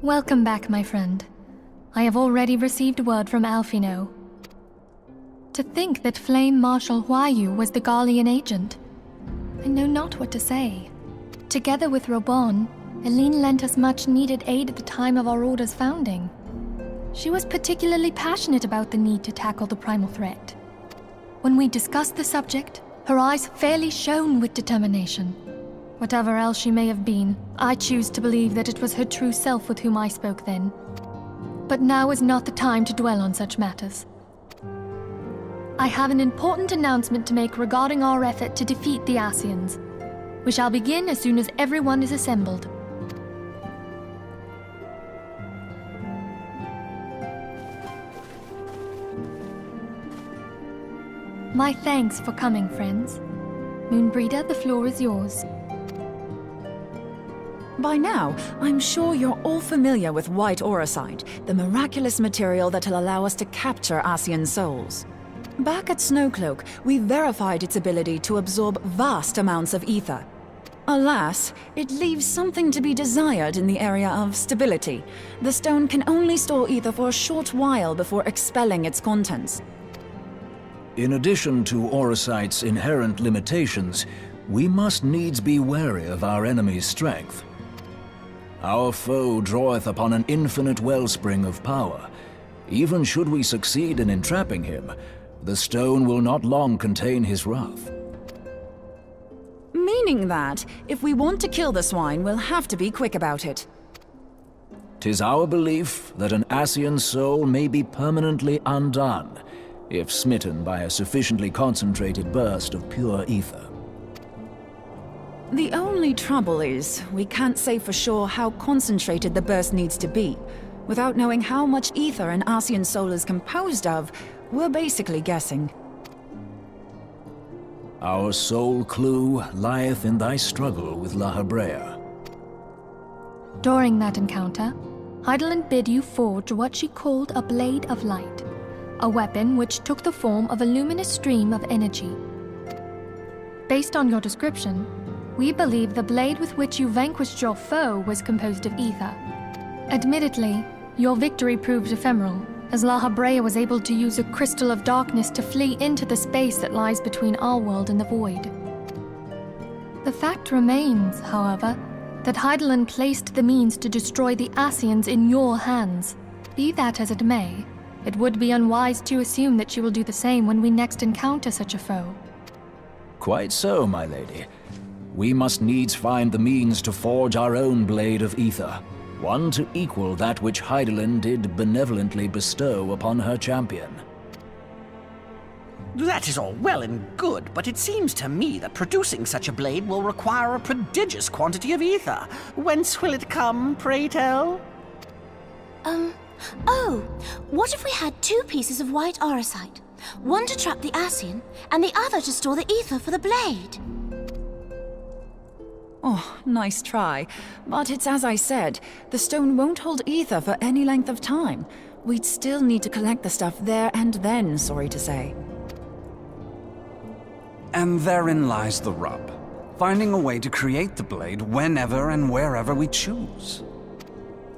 Welcome back, my friend. I have already received word from Alphino. To think that Flame Marshal Huayu was the Garlean agent. I know not what to say. Together with Reborn, Eileen lent us much-needed aid at the time of our Order's founding. She was particularly passionate about the need to tackle the primal threat. When we discussed the subject, her eyes fairly shone with determination. Whatever else she may have been, I choose to believe that it was her true self with whom I spoke then. But now is not the time to dwell on such matters. I have an important announcement to make regarding our effort to defeat the Ascians. We shall begin as soon as everyone is assembled. My thanks for coming, friends. Moonbreeder, the floor is yours. By now, I'm sure you're all familiar with white auracite, the miraculous material that'll allow us to capture Ascian souls. Back at Snowcloak, we verified its ability to absorb vast amounts of ether. Alas, it leaves something to be desired in the area of stability. The stone can only store ether for a short while before expelling its contents. In addition to auracite's inherent limitations, we must needs be wary of our enemy's strength. Our foe draweth upon an infinite wellspring of power. Even should we succeed in entrapping him, the stone will not long contain his wrath. Meaning that, if we want to kill the swine, we'll have to be quick about it. 'Tis our belief that an Ascian soul may be permanently undone, if smitten by a sufficiently concentrated burst of pure ether. The only trouble is, we can't say for sure how concentrated the burst needs to be. Without knowing how much ether an Ascian soul is composed of, we're basically guessing. Our sole clue lieth in thy struggle with La Hebrea. During that encounter, Heidelin bid you forge what she called a Blade of Light, a weapon which took the form of a luminous stream of energy. Based on your description, we believe the blade with which you vanquished your foe was composed of ether. Admittedly, your victory proved ephemeral, as La Hebrea was able to use a crystal of darkness to flee into the space that lies between our world and the void. The fact remains, however, that Heidelin placed the means to destroy the Ascians in your hands. Be that as it may, it would be unwise to assume that she will do the same when we next encounter such a foe. Quite so, my lady. We must needs find the means to forge our own blade of ether, one to equal that which Heidelin did benevolently bestow upon her champion. That is all well and good, but it seems to me that producing such a blade will require a prodigious quantity of ether. Whence will it come, pray tell? Oh, what if we had two pieces of white auracite? One to trap the Ascian, and the other to store the ether for the blade. Oh, nice try. But it's as I said, the stone won't hold ether for any length of time. We'd still need to collect the stuff there and then, sorry to say. And therein lies the rub. Finding a way to create the blade whenever and wherever we choose.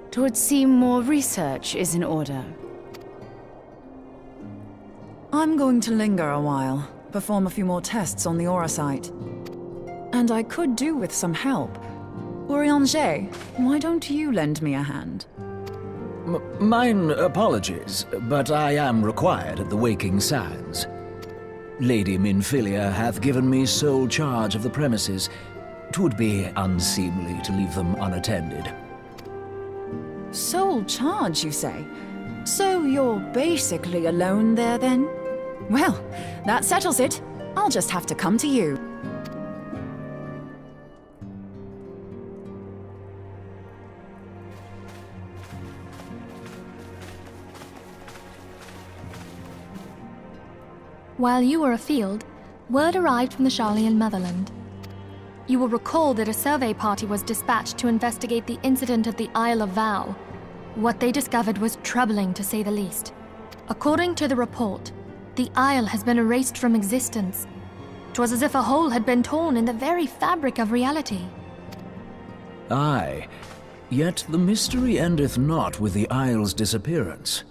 It would seem more research is in order. I'm going to linger a while, perform a few more tests on the auracite. And I could do with some help. Urianger, why don't you lend me a hand? Mine apologies, but I am required at the Waking Sands. Lady Minfilia hath given me sole charge of the premises. 'Twould be unseemly to leave them unattended. Sole charge, you say? So you're basically alone there, then? Well, that settles it. I'll just have to come to you. While you were afield, word arrived from the Sharlayan motherland. You will recall that a survey party was dispatched to investigate the incident at the Isle of Vow. What they discovered was troubling, to say the least. According to the report, the Isle has been erased from existence. 'Twas as if a hole had been torn in the very fabric of reality. Aye. Yet the mystery endeth not with the Isle's disappearance.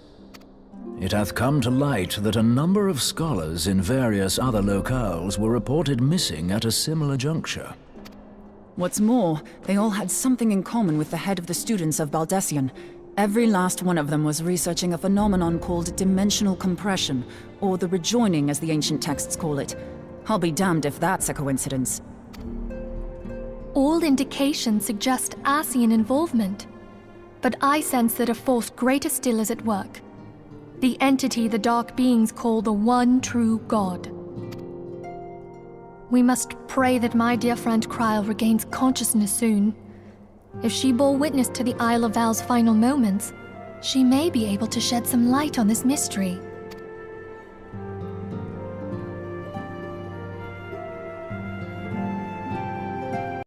It hath come to light that a number of scholars in various other locales were reported missing at a similar juncture. What's more, they all had something in common with the head of the students of Baldessian. Every last one of them was researching a phenomenon called dimensional compression, or the rejoining as the ancient texts call it. I'll be damned if that's a coincidence. All indications suggest Ascian involvement, but I sense that a force greater still is at work. The entity the Dark Beings call the One True God. We must pray that my dear friend Kryl regains consciousness soon. If she bore witness to the Isle of Val's final moments, she may be able to shed some light on this mystery.